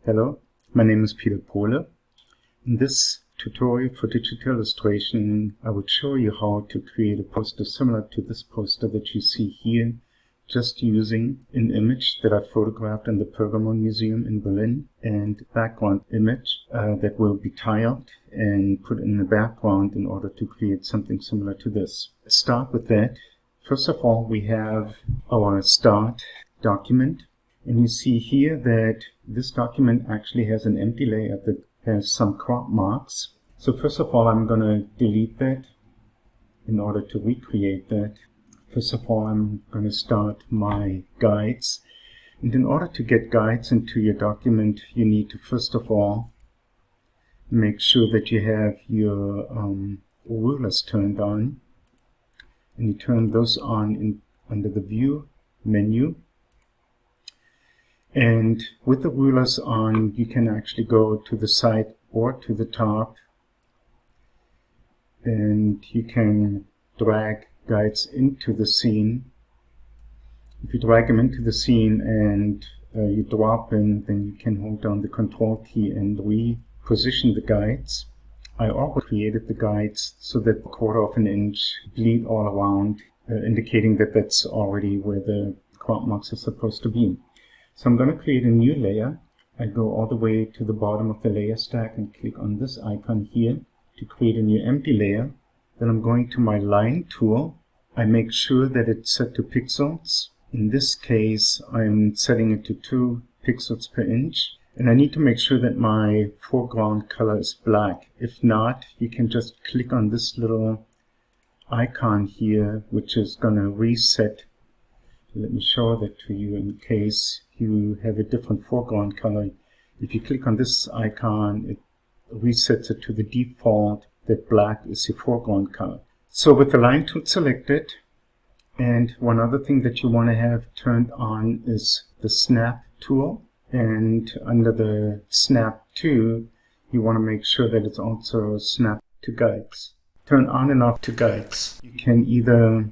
Hello, my name is Peter Pohle. In this tutorial for digital illustration, I will show you how to create a poster similar to this poster that you see here, just using an image that I photographed in the Pergamon Museum in Berlin and background image that will be tiled and put in the background in order to create something similar to this. Let's start with that. First of all, we have our start document. And you see here that this document actually has an empty layer that has some crop marks. So first of all, I'm going to delete that in order to recreate that. First of all, I'm going to start my guides. And in order to get guides into your document, you need to first of all make sure that you have your rulers turned on. And you turn those on under the View menu. And with the rulers on, you can actually go to the side or to the top, and you can drag guides into the scene. If you drag them into the scene and you drop them, then you can hold down the Control key and reposition the guides. I already created the guides so that a quarter of an inch bleed all around, indicating that that's already where the crop marks are supposed to be. So I'm going to create a new layer. I go all the way to the bottom of the layer stack and click on this icon here to create a new empty layer. Then I'm going to my line tool. I make sure that it's set to pixels. In this case, I'm setting it to 2 pixels per inch. And I need to make sure that my foreground color is black. If not, you can just click on this little icon here, which is going to reset. Let me show that to you in case you have a different foreground color. If you click on this icon, it resets it to the default that black is your foreground color. So with the line tool selected, and one other thing that you want to have turned on is the snap tool. And under the snap to, you want to make sure that it's also snap to guides. Turn on and off to guides. You can either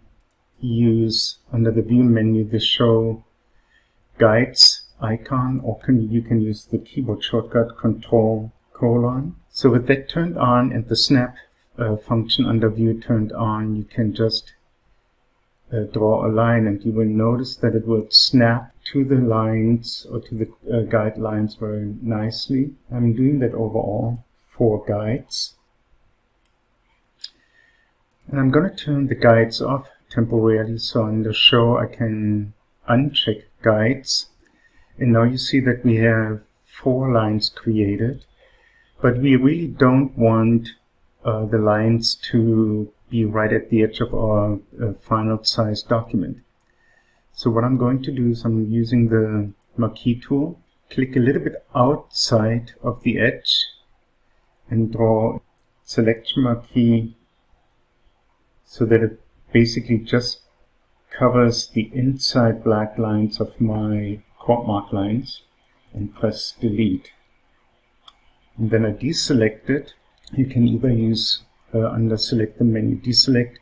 use under the View menu the Show Guides icon, or you can use the keyboard shortcut Control:. So with that turned on and the snap function under View turned on, you can just draw a line, and you will notice that it will snap to the lines or to the guidelines very nicely. I'm doing that overall for guides. And I'm going to turn the guides off temporarily, so in the Show I can uncheck guides, and now you see that we have 4 lines created, but we really don't want the lines to be right at the edge of our final size document. So what I'm going to do is I'm using the marquee tool, click a little bit outside of the edge and draw selection marquee so that it basically just covers the inside black lines of my crop mark lines, and press delete. And then I deselect it. You can either use under select the menu deselect.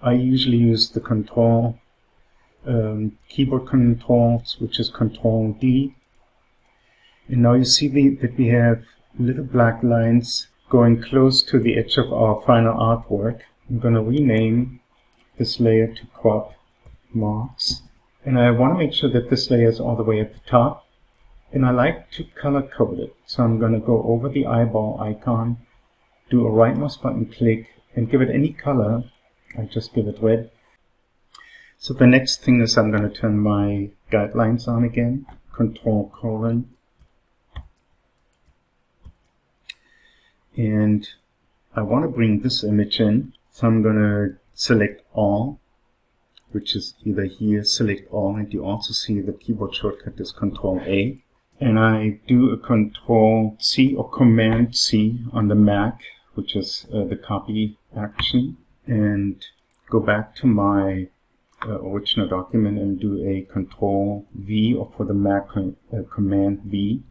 I usually use the control keyboard controls, which is Control D. And now you see that we have little black lines going close to the edge of our final artwork. I'm going to rename this layer to crop marks, and I want to make sure that this layer is all the way at the top, and I like to color code it. So I'm going to go over the eyeball icon, do a right mouse button click, and give it any color. I just give it red. So the next thing is I'm going to turn my guidelines on again, Control:, and I want to bring this image in, so I'm going to select all, which is either here, select all, and you also see the keyboard shortcut is Control:, and I do a Control+C or Command+C on the Mac, which is the copy action, and go back to my original document and do a Control+V, or for the Mac Command+V,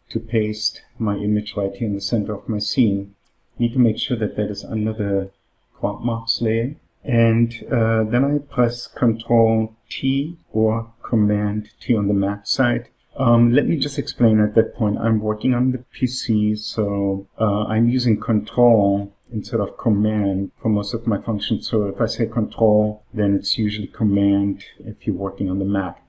to paste my image right here in the center of my scene. You need to make sure that that is under the crop marks layer. And then I press Control-T or Command-T on the Mac side Let me just explain at that point. I'm working on the PC, so I'm using Control instead of Command for most of my functions. So if I say Control, then it's usually Command if you're working on the Mac.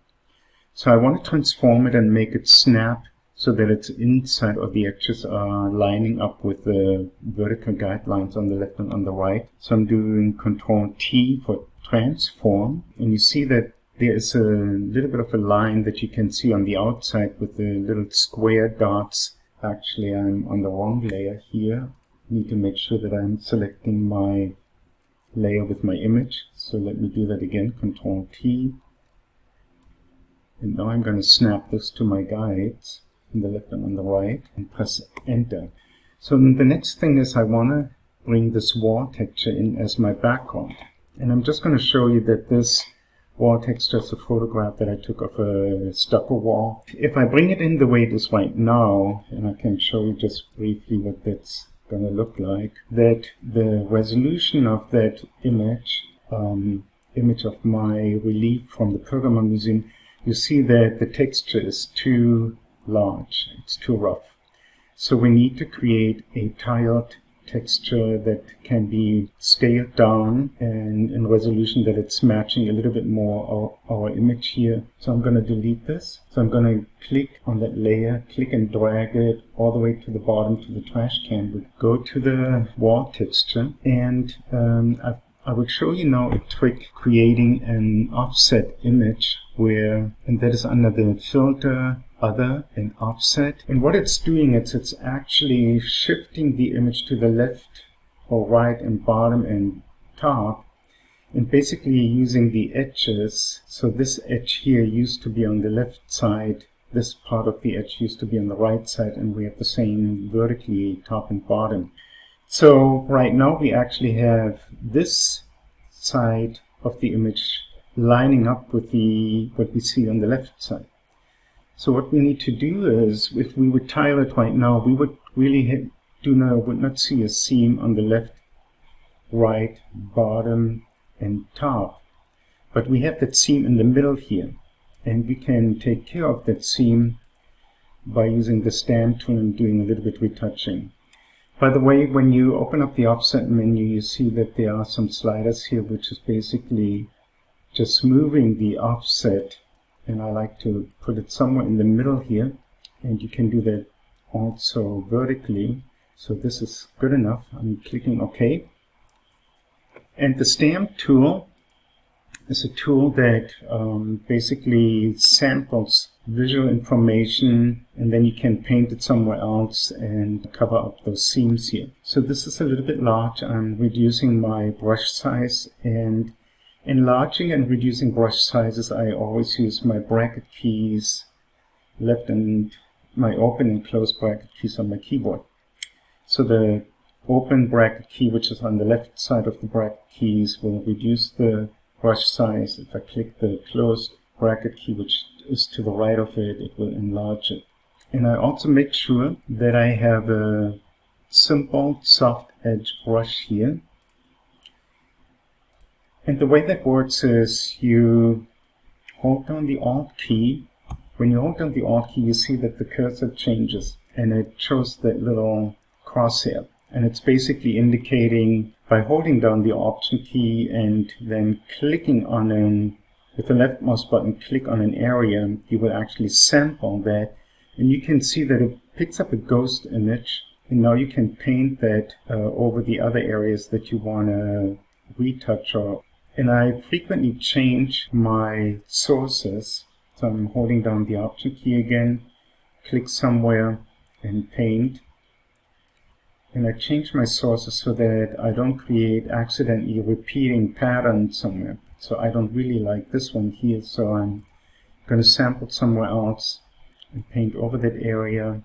So I want to transform it and make it snap so that it's inside, or the edges are lining up with the vertical guidelines on the left and on the right. So I'm doing Control T for transform, and you see that there is a little bit of a line that you can see on the outside with the little square dots. Actually, I'm on the wrong layer here. I need to make sure that I'm selecting my layer with my image. So let me do that again, Control T. And now I'm going to snap this to my guides on the left and on the right and press Enter. So the next thing is I want to bring this wall texture in as my background. And I'm just going to show you that this wall texture is a photograph that I took of a stucco wall. If I bring it in the way it is right now, and I can show you just briefly what that's going to look like, that the resolution of that image, image of my relief from the Pergamon Museum, you see that the texture is too large, it's too rough. So we need to create a tiled texture that can be scaled down and in resolution that it's matching a little bit more our image here. So I'm going to delete this. So I'm going to click on that layer, click and drag it all the way to the bottom to the trash can. We go to the wall texture, and I will show you now a trick creating an offset image and that is under the filter, other, and offset. And what it's doing is it's actually shifting the image to the left or right and bottom and top, and basically using the edges. So this edge here used to be on the left side, this part of the edge used to be on the right side, and we have the same vertically top and bottom. So right now we actually have this side of the image lining up with what we see on the left side. So what we need to do is, if we would tile it right now, we would really would not see a seam on the left, right, bottom, and top. But we have that seam in the middle here, and we can take care of that seam by using the stamp tool and doing a little bit retouching. By the way, when you open up the offset menu, you see that there are some sliders here, which is basically just moving the offset, and I like to put it somewhere in the middle here, and you can do that also vertically. So this is good enough. I'm clicking OK. And the stamp tool is a tool that basically samples visual information, and then you can paint it somewhere else and cover up those seams here. So this is a little bit large. I'm reducing my brush size, and enlarging and reducing brush sizes, I always use my bracket keys, left and my open and close bracket keys on my keyboard. So the open bracket key, which is on the left side of the bracket keys, will reduce the brush size. If I click the closed bracket key, which is to the right of it, it will enlarge it. And I also make sure that I have a simple soft edge brush here. And the way that works is you hold down the Alt key. When you hold down the Alt key, you see that the cursor changes and it shows that little crosshair. And it's basically indicating, by holding down the Option key and then clicking on with the left mouse button, click on an area, you will actually sample that. And you can see that it picks up a ghost image. And now you can paint that over the other areas that you want to retouch. And I frequently change my sources. So I'm holding down the Option key again, click somewhere and paint. And I change my sources so that I don't create accidentally repeating patterns somewhere. So I don't really like this one here, so I'm going to sample somewhere else and paint over that area,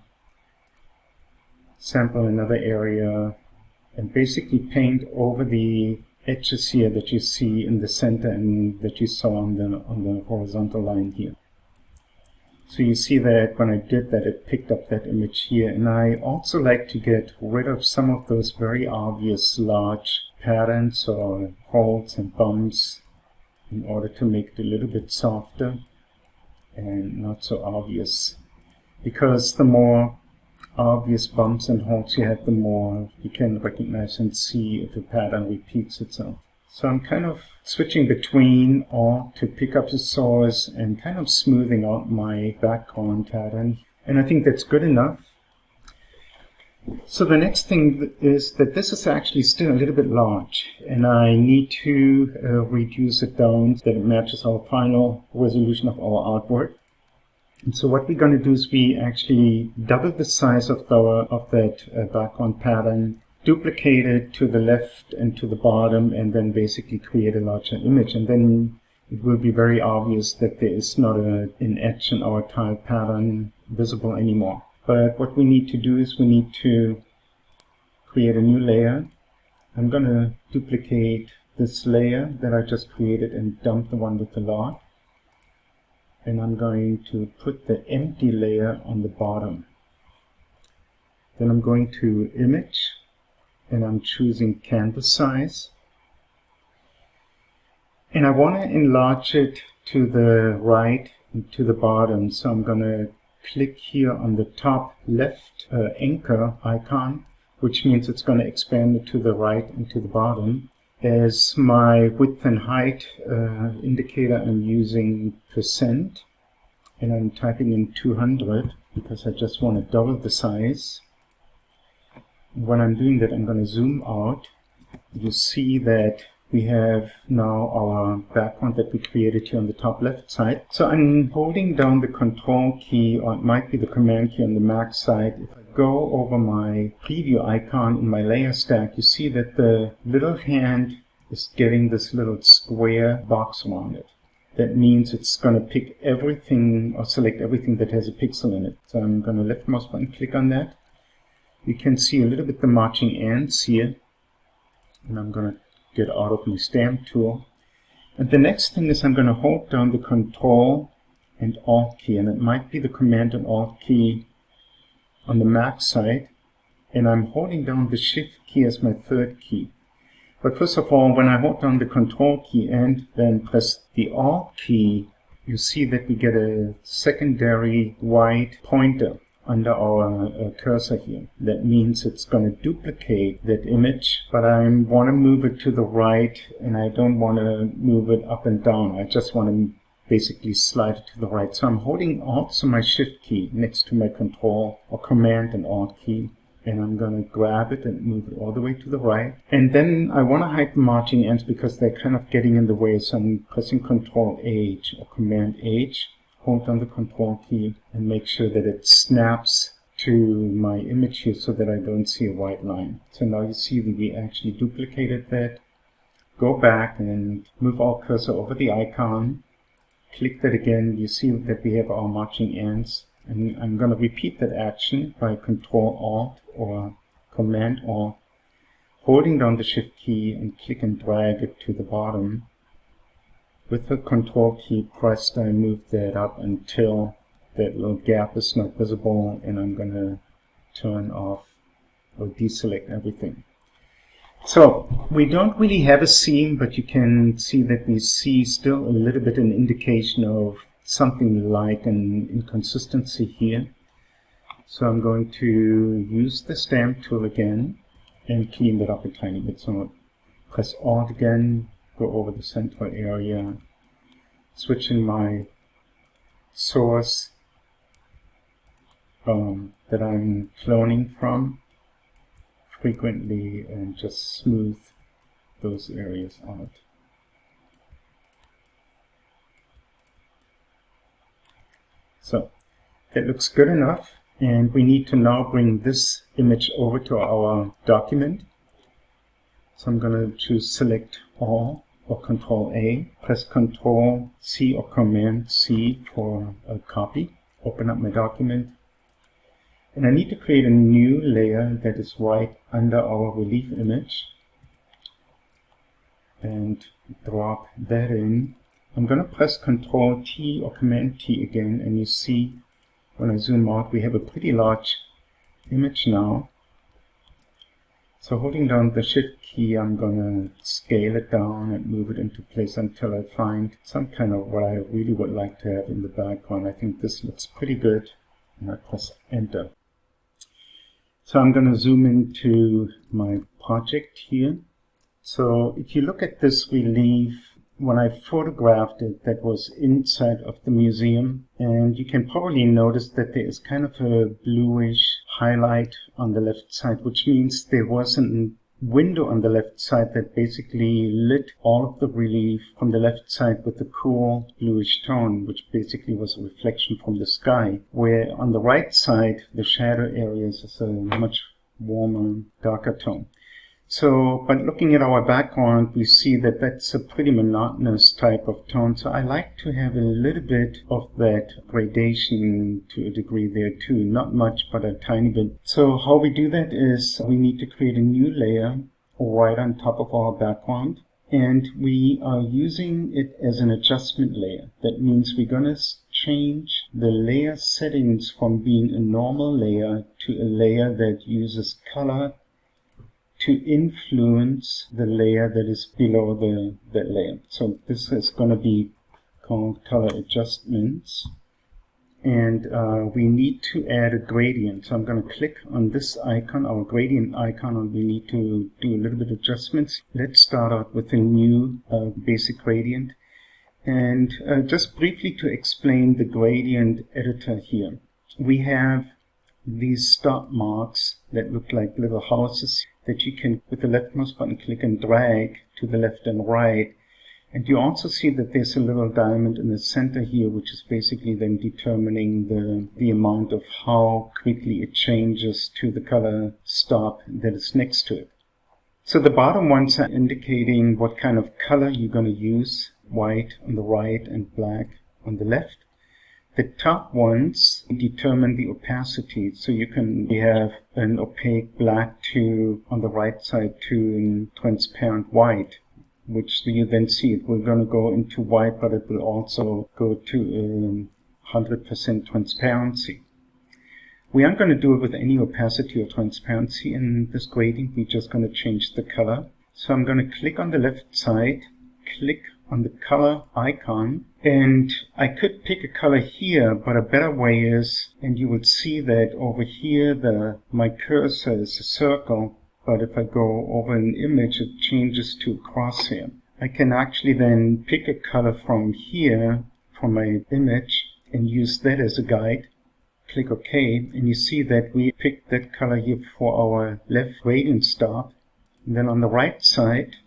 sample another area, and basically paint over the edges here that you see in the center and that you saw on the horizontal line here. So you see that when I did that, it picked up that image here. And I also like to get rid of some of those very obvious large patterns or holes and bumps in order to make it a little bit softer. and not so obvious. Because the more obvious bumps and holes you have, the more you can recognize and see if a pattern repeats itself. So I'm kind of switching between Alt to pick up the source and kind of smoothing out my background pattern. And I think that's good enough. So the next thing is that this is actually still a little bit large, and I need to reduce it down so that it matches our final resolution of our artwork. And so what we're going to do is we actually double the size of that background pattern, duplicate it to the left and to the bottom, and then basically create a larger image. And then it will be very obvious that there is not an edge in our tile pattern visible anymore. But what we need to do is we need to create a new layer. I'm going to duplicate this layer that I just created and dump the one with the log. And I'm going to put the empty layer on the bottom. Then I'm going to Image, and I'm choosing Canvas Size. And I want to enlarge it to the right and to the bottom. So I'm going to click here on the top left anchor icon, which means it's going to expand it to the right and to the bottom. As my width and height indicator, I'm using %, and I'm typing in 200 because I just want to double the size. When I'm doing that, I'm going to zoom out. You see that we have now our background that we created here on the top left side. So I'm holding down the Control key, or it might be the Command key on the Mac side. If I go over my preview icon in my layer stack, you see that the little hand is getting this little square box around it. That means it's going to pick everything or select everything that has a pixel in it. So I'm going to left mouse button click on that. You can see a little bit the marching ants here. And I'm going to get out of my stamp tool. And the next thing is I'm going to hold down the Control and Alt key, and it might be the Command and Alt key on the Mac side, and I'm holding down the Shift key as my third key. But first of all, when I hold down the Control key and then press the Alt key, you see that we get a secondary white pointer under our cursor here. That means it's going to duplicate that image, but I want to move it to the right, and I don't want to move it up and down. I just want to basically slide it to the right. So I'm holding also my Shift key next to my Control or Command and Alt key, and I'm going to grab it and move it all the way to the right. And then I want to hide the marching ends because they're kind of getting in the way, so I'm pressing Control H or Command H. Hold down the Control key and make sure that it snaps to my image here so that I don't see a white line. So now you see that we actually duplicated that. Go back and move our cursor over the icon. Click that again. You see that we have our marching ants. And I'm going to repeat that action by Control Alt or Command Alt, holding down the Shift key and click and drag it to the bottom. With the Control key pressed, I move that up until that little gap is not visible, and I'm going to turn off or deselect everything. So we don't really have a seam, but you can see that we see still a little bit an indication of something like an inconsistency here. So I'm going to use the stamp tool again and clean that up a tiny bit. So press Alt again, go over the central area, switch in my source that I'm cloning from frequently, and just smooth those areas out. So that looks good enough, and we need to now bring this image over to our document. So I'm going to choose Select All or Control A, press Control C or Command C for a copy, open up my document, and I need to create a new layer that is right under our relief image and drop that in. I'm going to press Control T or Command T again, and you see when I zoom out we have a pretty large image now. So holding down the Shift key, I'm going to scale it down and move it into place until I find some kind of what I really would like to have in the background. I think this looks pretty good, and I press Enter. So I'm going to zoom into my project here. So if you look at this relief, when I photographed it, that was inside of the museum, and you can probably notice that there is kind of a bluish highlight on the left side, which means there was a window on the left side that basically lit all of the relief from the left side with a cool bluish tone, which basically was a reflection from the sky, where on the right side the shadow areas is a much warmer, darker tone. So, but looking at our background, we see that that's a pretty monotonous type of tone. So I like to have a little bit of that gradation to a degree there too. Not much, but a tiny bit. So how we do that is we need to create a new layer right on top of our background. And we are using it as an adjustment layer. That means we're going to change the layer settings from being a normal layer to a layer that uses color to influence the layer that is below that layer. So this is going to be called color adjustments, and we need to add a gradient. So I'm going to click on this icon, our gradient icon, and we need to do a little bit of adjustments. Let's start out with a new basic gradient, and just briefly to explain the gradient editor here, we have these stop marks that look like little houses that you can, with the leftmost button, click and drag to the left and right. And you also see that there's a little diamond in the center here, which is basically then determining the amount of how quickly it changes to the color stop that is next to it. So the bottom ones are indicating what kind of color you're going to use, white on the right and black on the left. The top ones determine the opacity, so you can have an opaque black to, on the right side, to transparent white, which you then see it will going to go into white, but it will also go to 100% transparency. We aren't going to do it with any opacity or transparency in this gradient. We're just going to change the color. So I'm going to click on the left side, click on the color icon, and I could pick a color here, but a better way is, and you would see that over here my cursor is a circle, but if I go over an image it changes to a crosshair. I can actually then pick a color from here, from my image, and use that as a guide. Click OK, and you see that we picked that color here for our left gradient stop. And then on the right side,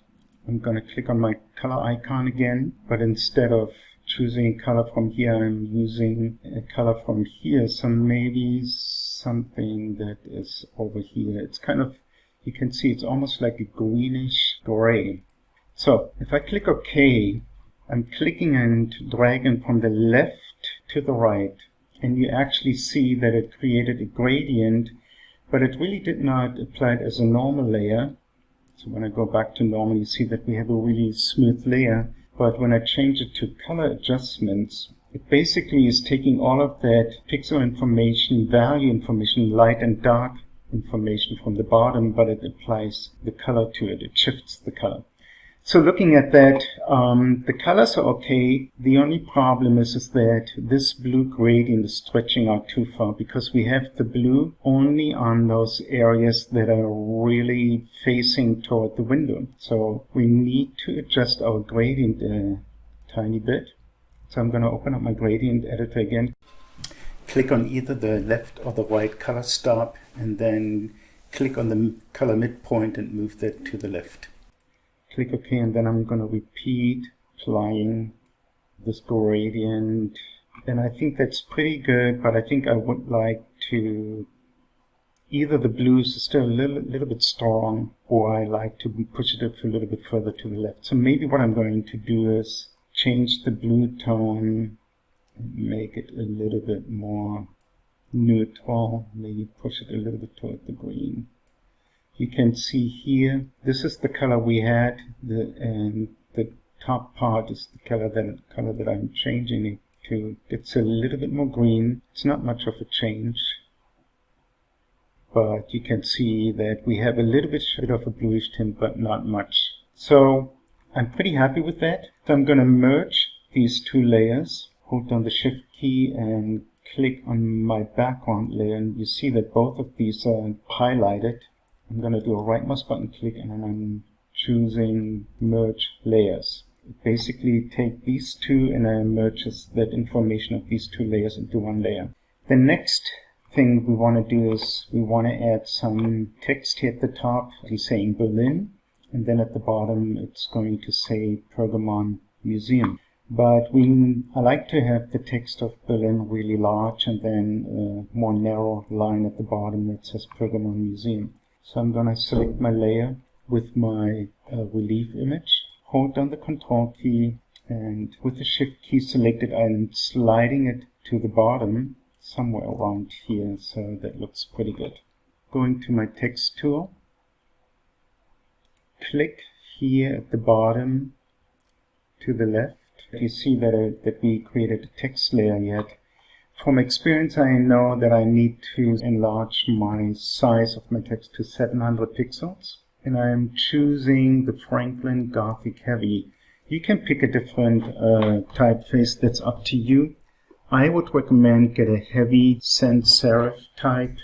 I'm going to click on my color icon again, but instead of choosing a color from here, I'm using a color from here. So maybe something that is over here. It's kind of, you can see it's almost like a greenish gray. So if I click OK, I'm clicking and dragging from the left to the right, and you actually see that it created a gradient, but it really did not apply it as a normal layer. So when I go back to normal, you see that we have a really smooth layer. But when I change it to color adjustments, it basically is taking all of that pixel information, value information, light and dark information from the bottom, but it applies the color to it. It shifts the color. So looking at that, the colors are okay. The only problem is that this blue gradient is stretching out too far, because we have the blue only on those areas that are really facing toward the window. So we need to adjust our gradient a tiny bit. So I'm going to open up my gradient editor again. Click on either the left or the right color stop, and then click on the color midpoint and move that to the left. Click OK, and then I'm going to repeat applying this gradient. And I think that's pretty good, but I think I would like to, either the blues is still a little bit strong, or I like to push it a little bit further to the left. So maybe what I'm going to do is change the blue tone and make it a little bit more neutral, maybe push it a little bit toward the green. You can see here, this is the color we had, and the top part is the color that I'm changing it to. It's a little bit more green. It's not much of a change. but you can see that we have a little bit of a bluish tint, but not much. So I'm pretty happy with that. So I'm going to merge these two layers, hold down the Shift key and click on my background layer, and you see that both of these are highlighted. I'm going to do a right mouse button click, and then I'm choosing merge layers. Basically take these two and I merges that information of these two layers into one layer. The next thing we want to do is we want to add some text here at the top. It's saying Berlin, and then at the bottom it's going to say Pergamon Museum. But I like to have the text of Berlin really large and then a more narrow line at the bottom that says Pergamon Museum. So I'm going to select my layer with my relief image, hold down the Control key, and with the Shift key selected, I'm sliding it to the bottom, somewhere around here, so that looks pretty good. Going to my text tool, click here at the bottom to the left. You see that we created a text layer yet. From experience, I know that I need to enlarge my size of my text to 700 pixels. And I'm choosing the Franklin Gothic Heavy. You can pick a different typeface, that's up to you. I would recommend get a heavy sans serif type.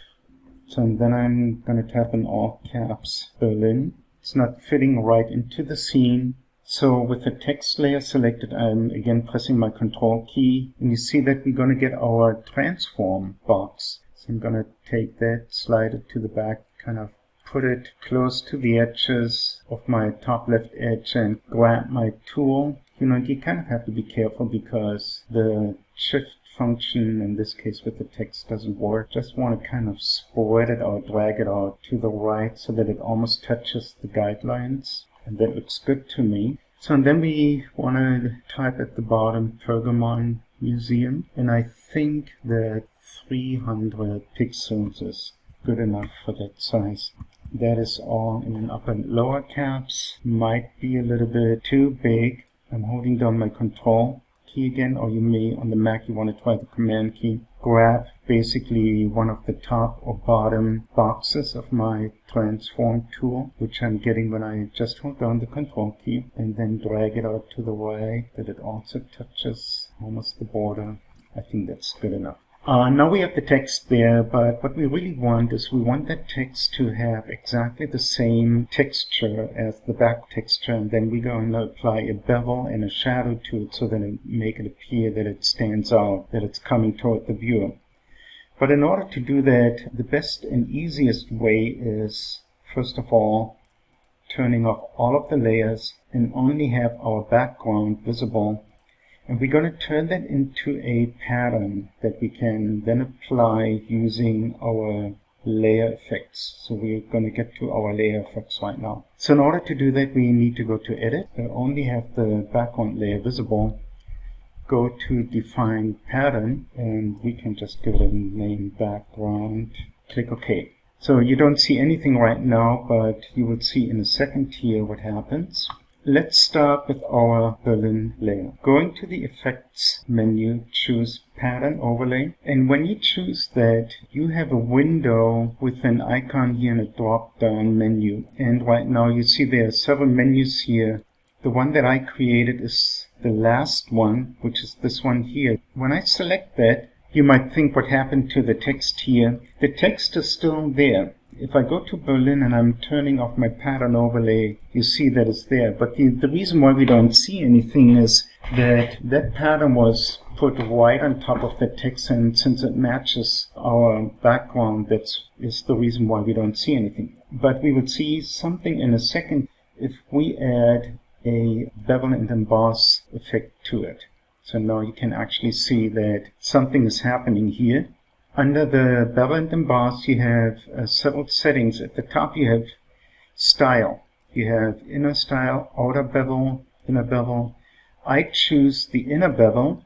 So then I'm going to type in all caps Berlin. It's not fitting right into the scene. So with the text layer selected, I'm again pressing my Control key, and you see that we're going to get our transform box. So I'm going to take that, slide it to the back, kind of put it close to the edges of my top left edge and grab my tool. You kind of have to be careful because the shift function in this case with the text doesn't work. Just want to kind of spread it out, drag it out to the right so that it almost touches the guidelines. And that looks good to me. So and then we want to type at the bottom Pergamon Museum, and I think that 300 pixels is good enough for that size. That is all in upper and lower caps. Might be a little bit too big. I'm holding down my Control key again, or you may on the Mac you want to try the Command key. Grab basically one of the top or bottom boxes of my transform tool, which I'm getting when I just hold down the Control key, and then drag it out to the right that it also touches almost the border. I think that's good enough. Now we have the text there, but what we really want is we want that text to have exactly the same texture as the back texture, and then we're going to apply a bevel and a shadow to it so that it make it appear that it stands out, that it's coming toward the viewer. But in order to do that, the best and easiest way is, first of all, turning off all of the layers and only have our background visible. And we're going to turn that into a pattern that we can then apply using our layer effects. So we're going to get to our layer effects right now. So in order to do that, we need to go to Edit, only have the background layer visible, go to Define Pattern, and we can just give it a name, background, click OK. So you don't see anything right now, but you will see in a second here what happens. Let's start with our Berlin layer. Going to the Effects menu, choose Pattern Overlay. And when you choose that, you have a window with an icon here in a drop-down menu. And right now you see there are several menus here. The one that I created is the last one, which is this one here. When I select that, you might think what happened to the text here. The text is still there. If I go to Berlin and I'm turning off my pattern overlay, you see that it's there. But the reason why we don't see anything is that that pattern was put right on top of the text, and since it matches our background, that is the reason why we don't see anything. But we will see something in a second if we add a bevel and emboss effect to it. So now you can actually see that something is happening here. Under the bevel and emboss, you have several settings. At the top, you have style. You have inner style, outer bevel, inner bevel. I choose the inner bevel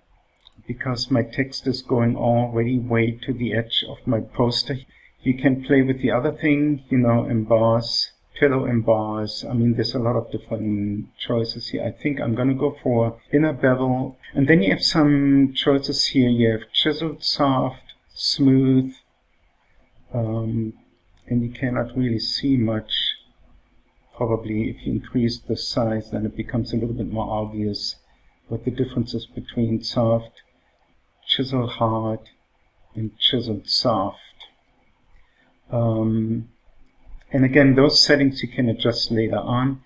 because my text is going already way to the edge of my poster. You can play with the other thing, emboss, pillow emboss. I mean, there's a lot of different choices here. I think I'm going to go for inner bevel. And then you have some choices here. You have chiseled soft, smooth, and you cannot really see much. Probably if you increase the size, then it becomes a little bit more obvious what the difference is between soft, chisel hard, and chiseled soft. And again, those settings you can adjust later on,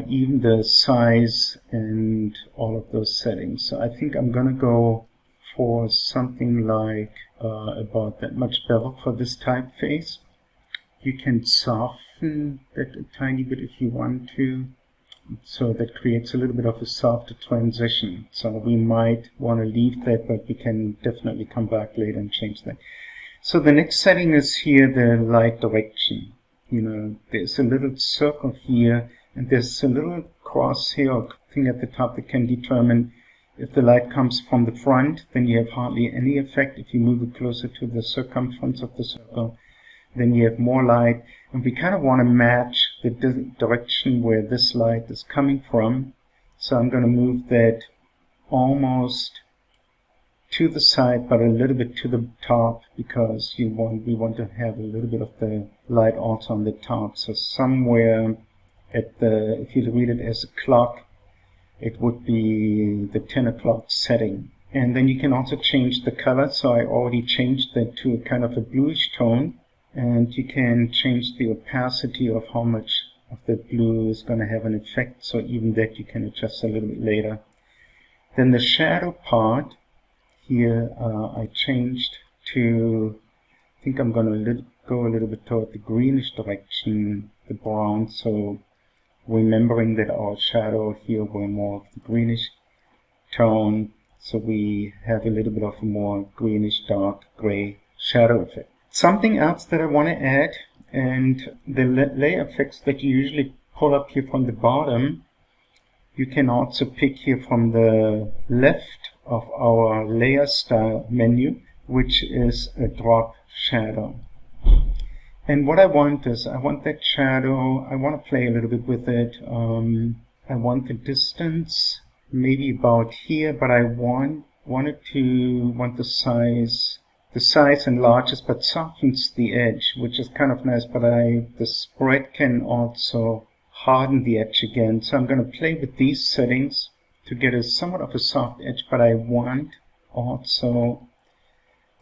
even the size and all of those settings. So I think I'm going to go for something like about that much bevel for this typeface. You can soften that a tiny bit if you want to, so that creates a little bit of a softer transition. So we might want to leave that, but we can definitely come back later and change that. So the next setting is here, the light direction. There's a little circle here, and there's a little crosshair thing at the top that can determine if the light comes from the front, then you have hardly any effect. If you move it closer to the circumference of the circle, then you have more light. And we kind of want to match the direction where this light is coming from. So I'm going to move that almost to the side, but a little bit to the top, because we want to have a little bit of the light also on the top. So somewhere at if you read it as a clock, it would be the 10 o'clock setting. And then you can also change the color. So I already changed that to a kind of a bluish tone. And you can change the opacity of how much of the blue is going to have an effect. So even that you can adjust a little bit later. Then the shadow part, here I changed to, I think I'm going to go a little bit toward the greenish direction, the brown. So remembering that our shadow here were more of the greenish tone. So we have a little bit of a more greenish, dark gray shadow effect. Something else that I want to add, and the layer effects that you usually pull up here from the bottom, you can also pick here from the left of our layer style menu, which is a drop shadow. And what I want is, I want that shadow, I want to play a little bit with it. I want the distance maybe about here, but I want the size enlarges but softens the edge, which is kind of nice, but the spread can also harden the edge again. So I'm going to play with these settings to get a somewhat of a soft edge, but I want also,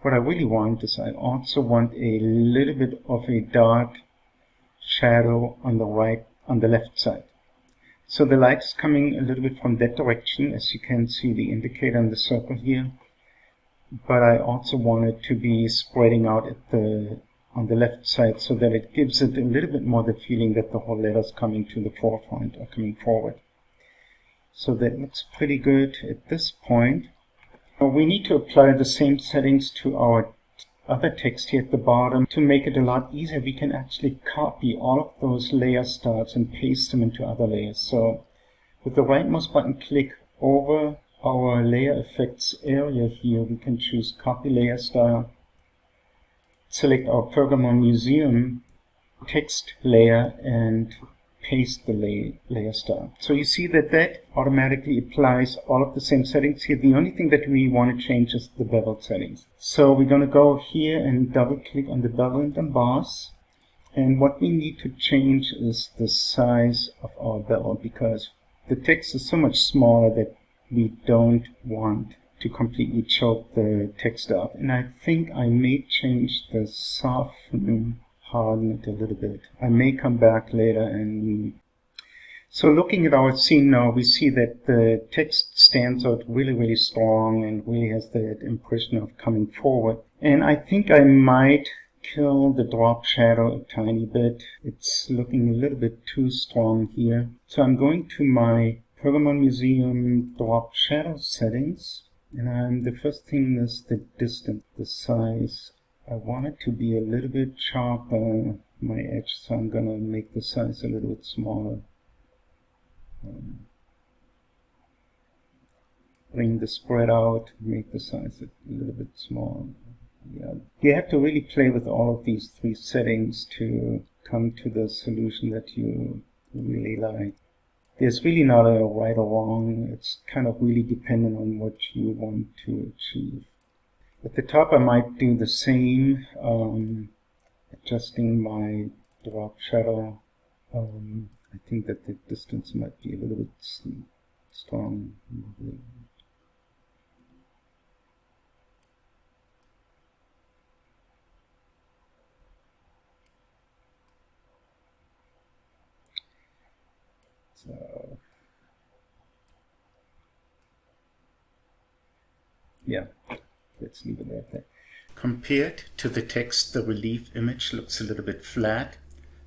what I really want is I also want a little bit of a dark shadow on the left side. So the light is coming a little bit from that direction, as you can see the indicator in the circle here. But I also want it to be spreading out on the left side, so that it gives it a little bit more the feeling that the whole letter is coming to the forefront or coming forward. So that looks pretty good at this point. Now we need to apply the same settings to our other text here at the bottom. To make it a lot easier, we can actually copy all of those layer styles and paste them into other layers. So with the right mouse button click over our layer effects area here, we can choose copy layer style, select our Pergamon Museum text layer, and paste the layer style. So you see that automatically applies all of the same settings here. The only thing that we want to change is the bevel settings. So we're going to go here and double click on the bevel and emboss. And what we need to change is the size of our bevel, because the text is so much smaller that we don't want to completely choke the text up. And I think I may change the soften, harden it a little bit. I may come back later. And so looking at our scene now, we see that the text stands out really, really strong and really has that impression of coming forward. And I think I might kill the drop shadow a tiny bit. It's looking a little bit too strong here. So I'm going to my Pergamon Museum drop shadow settings, and the first thing is the distance, the size. I want it to be a little bit sharper, my edge, so I'm going to make the size a little bit smaller. Bring the spread out, make the size a little bit smaller. Yeah. You have to really play with all of these three settings to come to the solution that you really like. There's really not a right or wrong. It's kind of really dependent on what you want to achieve. At the top I might do the same, adjusting my drop shadow. I think that the distance might be a little bit strong. So, yeah, let's leave it at that. Compared to the text, the relief image looks a little bit flat.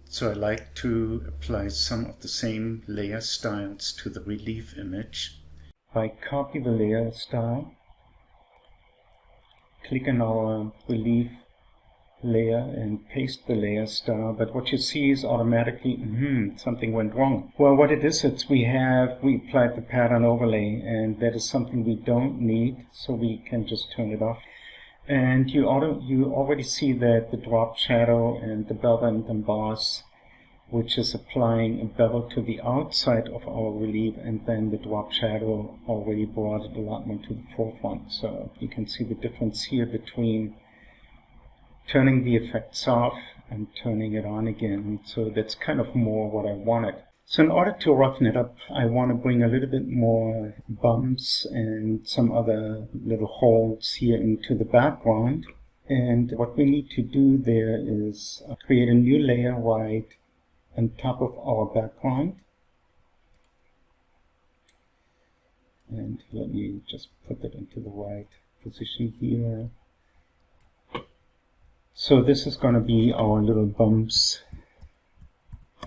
So I like to apply some of the same layer styles to the relief image. I copy the layer style, click on our relief layer and paste the layer style, but what you see is automatically, something went wrong. Well, what it is, we applied the pattern overlay, and that is something we don't need, so we can just turn it off. And you already see that the drop shadow and the bevel and emboss, which is applying a bevel to the outside of our relief, and then the drop shadow already brought it a lot more to the forefront. So you can see the difference here between turning the effects off and turning it on again. So that's kind of more what I wanted. So in order to roughen it up, I want to bring a little bit more bumps and some other little holes here into the background. And what we need to do there is create a new layer right on top of our background. And let me just put that into the right position here. So this is going to be our little bumps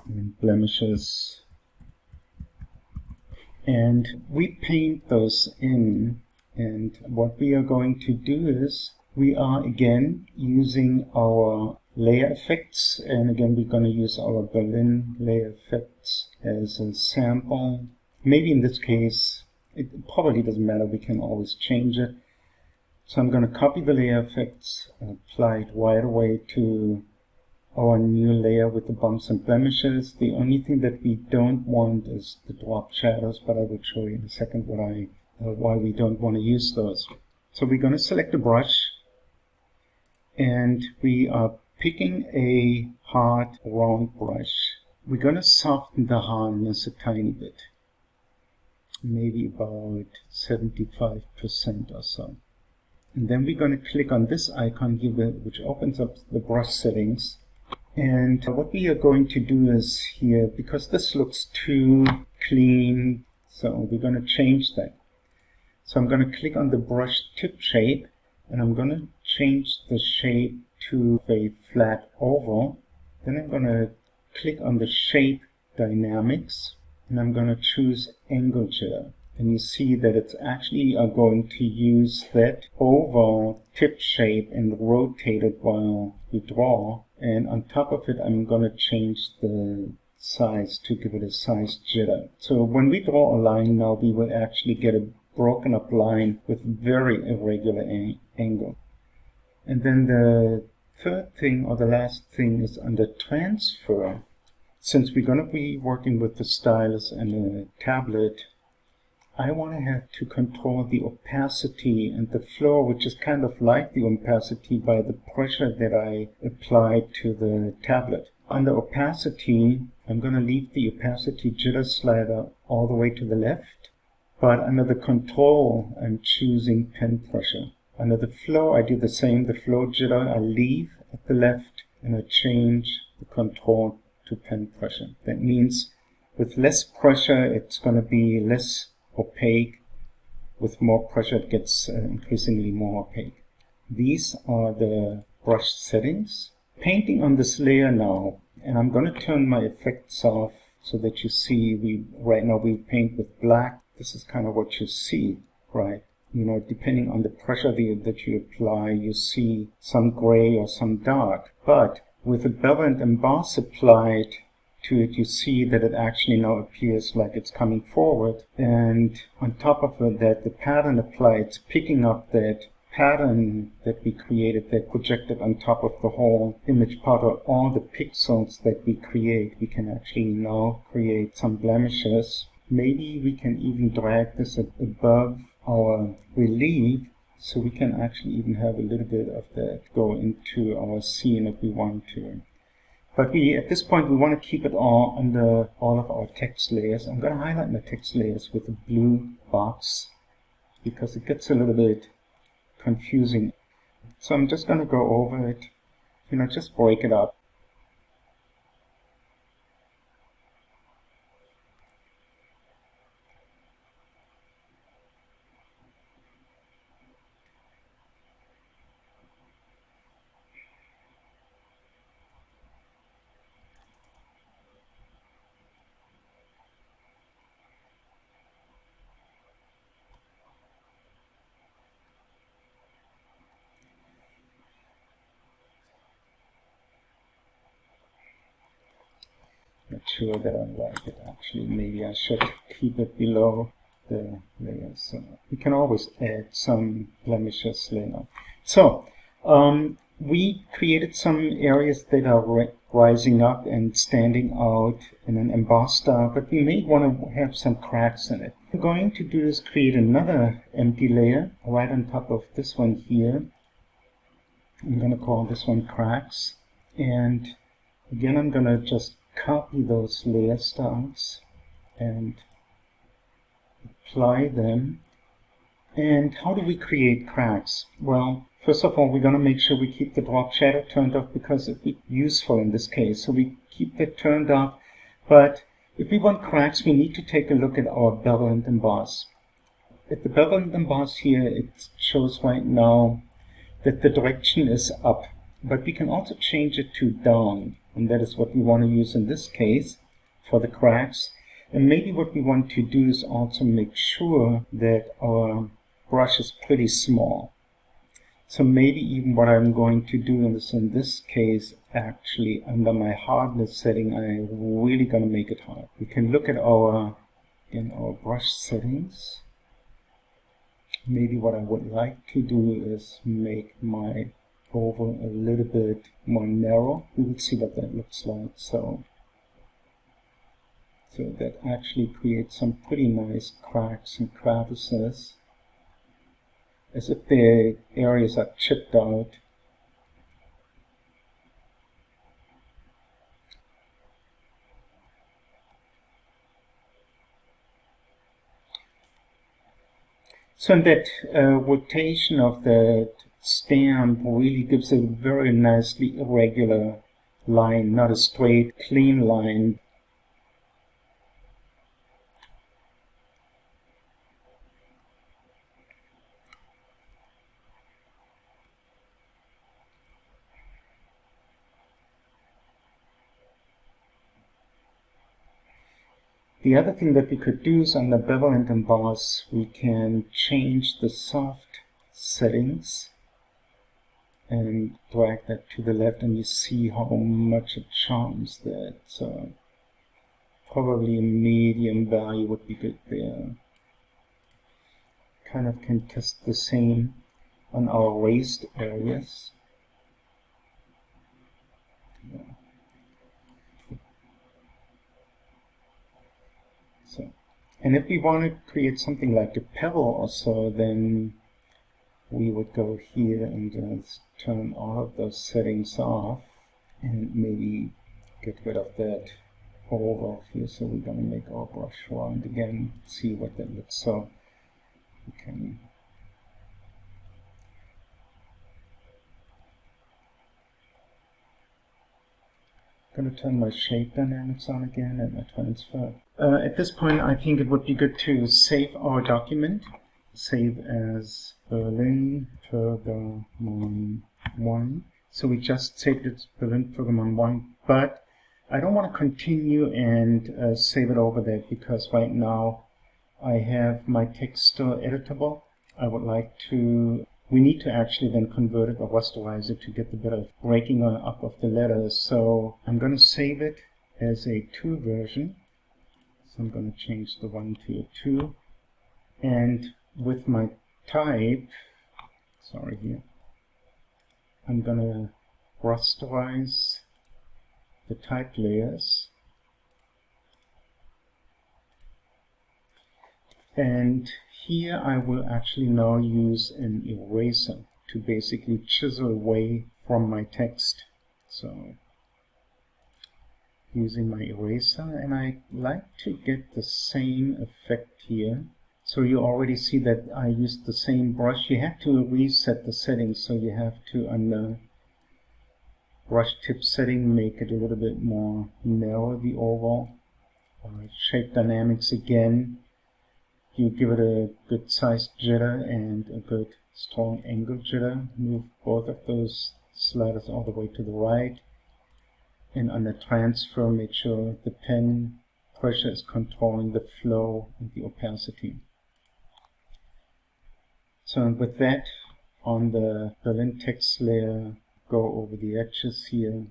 and blemishes, and we paint those in. And what we are going to do is we are again using our layer effects, and again we're going to use our Berlin layer effects as a sample. Maybe in this case it probably doesn't matter, we can always change it. So I'm going to copy the layer effects and apply it right away to our new layer with the bumps and blemishes. The only thing that we don't want is the drop shadows, but I will show you in a second why we don't want to use those. So we're going to select a brush, and we are picking a hard round brush. We're going to soften the hardness a tiny bit, maybe about 75% or so. And then we're going to click on this icon here, which opens up the brush settings. And what we are going to do is here, because this looks too clean, so we're going to change that. So I'm going to click on the brush tip shape, and I'm going to change the shape to a flat oval. Then I'm going to click on the shape dynamics, and I'm going to choose angle jitter. And you see that it's actually going to use that oval tip shape and rotate it while you draw. And on top of it, I'm going to change the size to give it a size jitter. So when we draw a line now, we will actually get a broken up line with very irregular angle. And then the third thing, or the last thing, is under transfer. Since we're going to be working with the stylus and the tablet, I want to have to control the opacity and the flow, which is kind of like the opacity by the pressure that I applied to the tablet. Under opacity, I'm going to leave the opacity jitter slider all the way to the left, but under the control, I'm choosing pen pressure. Under the flow, I do the same. The flow jitter I leave at the left, and I change the control to pen pressure. That means with less pressure, it's going to be less opaque. With more pressure, it gets increasingly more opaque. These are the brush settings. Painting on this layer now, and I'm going to turn my effects off so that you see right now we paint with black. This is kind of what you see, right? You know, depending on the pressure that you apply, you see some gray or some dark. But with the bevel and emboss applied to it, you see that it actually now appears like it's coming forward. And on top of that, the pattern applied, it's picking up that pattern that we created, that projected on top of the whole image part, or all the pixels that we create. We can actually now create some blemishes. Maybe we can even drag this above our relief, so we can actually even have a little bit of that go into our scene if we want to. But at this point, we want to keep it all under all of our text layers. I'm going to highlight my text layers with a blue box because it gets a little bit confusing. So I'm just going to go over it, just break it up. Not sure that I like it actually. Maybe I should keep it below the layers. So we can always add some blemishes later. So we created some areas that are rising up and standing out in an embossed style, but we may want to have some cracks in it. What I'm going to do is create another empty layer right on top of this one here. I'm going to call this one cracks, and again I'm going to just copy those layer styles and apply them. And how do we create cracks? Well, first of all, we're going to make sure we keep the drop shadow turned off because it's useful in this case. So we keep that turned off. But if we want cracks, we need to take a look at our bevel and emboss. At the bevel and emboss here, it shows right now that the direction is up. But we can also change it to down. And that is what we want to use in this case for the cracks. And maybe what we want to do is also make sure that our brush is pretty small. So maybe even what I'm going to do is in this case, actually under my hardness setting, I'm really going to make it hard. We can look at our brush settings. Maybe what I would like to do is make my oval a little bit more narrow. We will see what that looks like. So that actually creates some pretty nice cracks and crevices, as if the areas are chipped out. So that rotation of the stamp really gives a very nicely irregular line, not a straight, clean line. The other thing that we could do is on the bevel and emboss, we can change the soft settings and drag that to the left, and you see how much it charms that. So probably a medium value would be good there. Kind of can test the same on our raised areas. Yeah. So, and if we want to create something like a pebble or so, then we would go here and just turn all of those settings off and maybe get rid of that oval here. So we're going to make our brush round again, see what that looks. So we can going to turn my shape dynamics on again and my transfer. At this point, I think it would be good to save our document. Save as Berlin Pergamon 1. So we just saved it Berlin Pergamon 1, but I don't want to continue and save it over there because right now I have my text still editable. I would like to, we need to actually then convert it or rasterize it to get the bit of breaking up of the letters. So I'm going to save it as a 2 version. So I'm going to change the 1 to a 2. And with my type, sorry here, I'm going to rasterize the type layers. And here I will actually now use an eraser to basically chisel away from my text. So using my eraser, and I like to get the same effect here. So you already see that I used the same brush. You have to reset the settings, so you have to, on the brush tip setting, make it a little bit more narrow, the oval. Shape dynamics again, you give it a good sized jitter and a good strong angle jitter. Move both of those sliders all the way to the right. And on the transfer, make sure the pen pressure is controlling the flow and the opacity. So with that, on the Berlin text layer, go over the edges here.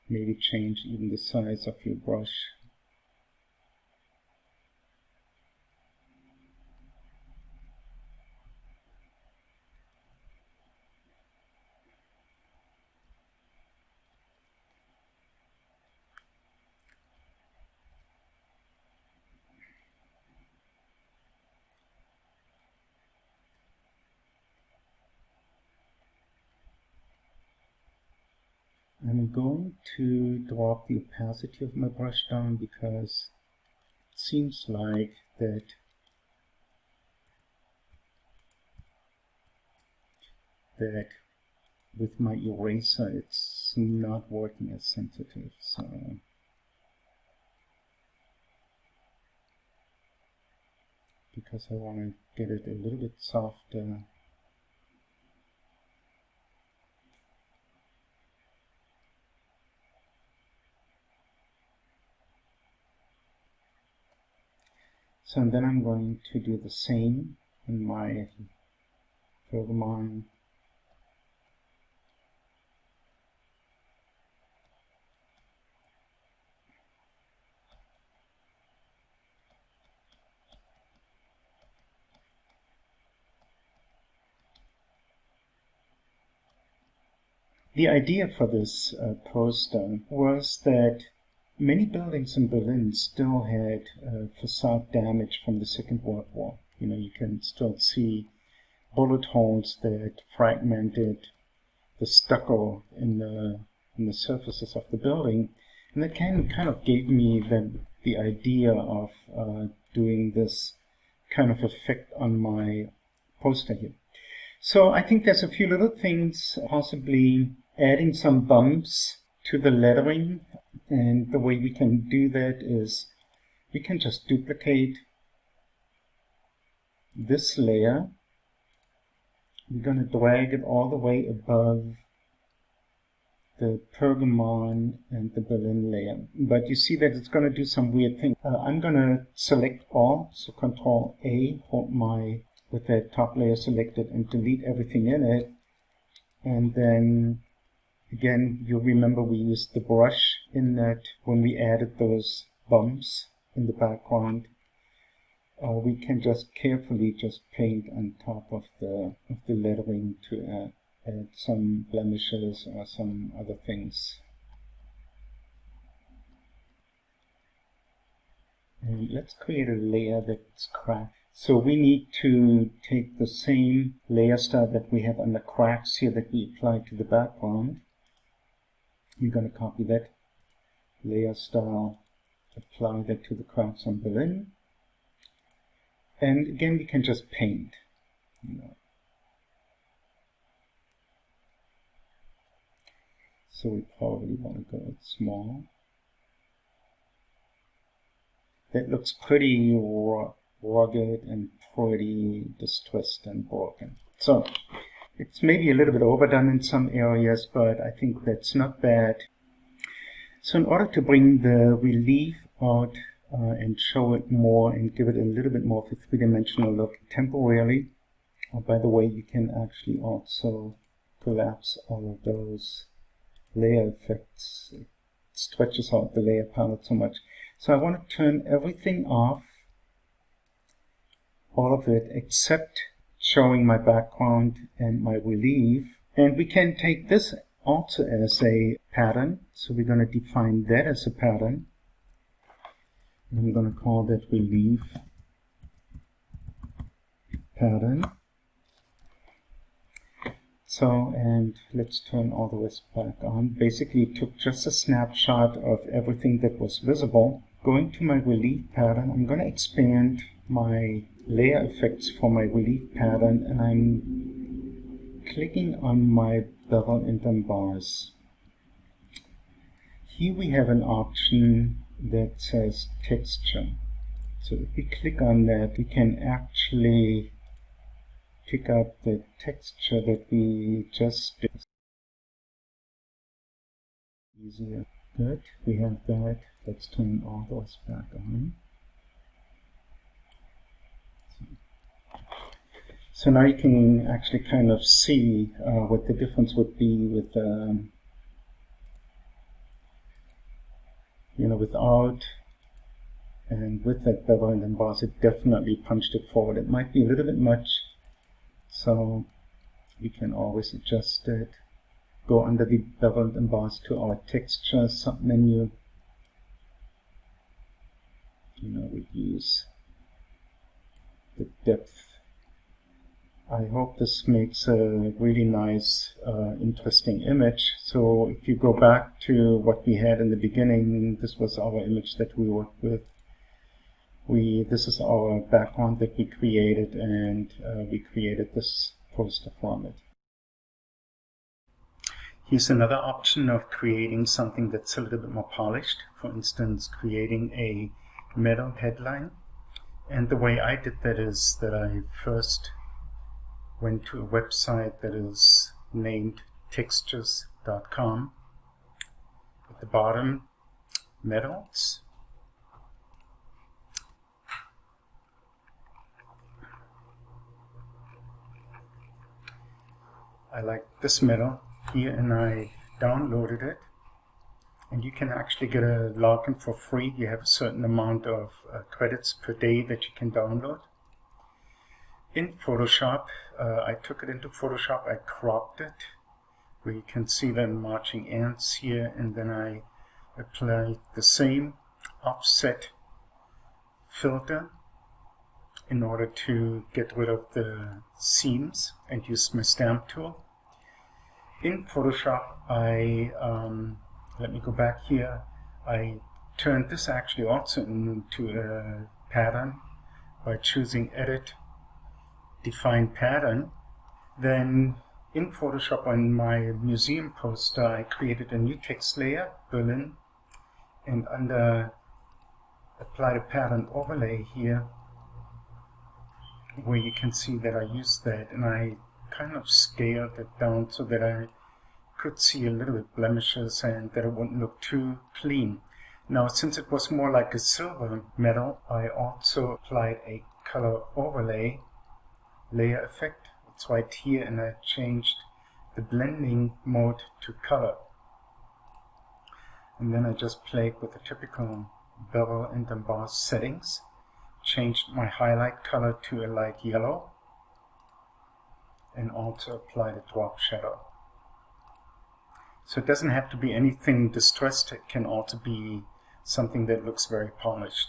Maybe change even the size of your brush. I'm going to drop the opacity of my brush down because it seems like that with my eraser it's not working as sensitive. So because I want to get it a little bit softer. So and then I'm going to do the same in my Pergamon. The idea for this poster was that many buildings in Berlin still had facade damage from the Second World War. You know, you can still see bullet holes that fragmented the stucco in the surfaces of the building, and that kind of gave me the idea of doing this kind of effect on my poster here. So I think there's a few little things, possibly adding some bumps to the lettering, and the way we can do that is we can just duplicate this layer. We're going to drag it all the way above the Pergamon and the Berlin layer, but you see that it's going to do some weird thing. I'm going to select all, so Control A, hold my with that top layer selected and delete everything in it, and then again, you remember we used the brush in that when we added those bumps in the background. We can just carefully just paint on top of the lettering to add some blemishes or some other things. And let's create a layer that's cracked. So we need to take the same layer style that we have on the cracks here that we applied to the background. We're going to copy that layer style, apply that to the cracks on Berlin. And again, we can just paint. So we probably want to go small. That looks pretty rugged and pretty distressed and broken. So it's maybe a little bit overdone in some areas, but I think that's not bad. So in order to bring the relief out and show it more and give it a little bit more of a three-dimensional look temporarily, by the way, you can actually also collapse all of those layer effects. It stretches out the layer palette so much. So I want to turn everything off, all of it except showing my background and my relief. And we can take this also as a pattern. So we're going to define that as a pattern. And I'm going to call that relief pattern. So, and let's turn all the rest back on. Basically took just a snapshot of everything that was visible. Going to my relief pattern, I'm going to expand my layer effects for my relief pattern, and I'm clicking on my bevel and bars. Here we have an option that says texture. So if we click on that, we can actually pick up the texture that we just did. Easier. Good, we have that. Let's turn all those back on. So now you can actually kind of see what the difference would be with, without and with that bevel and emboss. It definitely punched it forward. It might be a little bit much, so we can always adjust it. Go under the bevel and emboss to our texture submenu. Reduce the depth. I hope this makes a really nice, interesting image. So if you go back to what we had in the beginning, this was our image that we worked with. This is our background that we created, and we created this poster from it. Here's another option of creating something that's a little bit more polished. For instance, creating a metal headline. And the way I did that is that I first went to a website that is named textures.com. At the bottom, metals. I like this metal here, and I downloaded it. And you can actually get a login for free. You have a certain amount of credits per day that you can download. In Photoshop, I took it into Photoshop, I cropped it, where you can see the marching ants here, and then I applied the same offset filter in order to get rid of the seams, and use my stamp tool. In Photoshop, let me go back here, I turned this actually also into a pattern by choosing Edit, Define Pattern. Then in Photoshop, on my museum poster, I created a new text layer, Berlin, and under Apply the Pattern Overlay here, where you can see that I used that, and I kind of scaled it down so that I could see a little bit blemishes and that it wouldn't look too clean. Now, since it was more like a silver metal, I also applied a color overlay layer effect. It's right here, and I changed the blending mode to color. And then I just played with the typical bevel and emboss settings, changed my highlight color to a light yellow, and also applied a drop shadow. So it doesn't have to be anything distressed, it can also be something that looks very polished.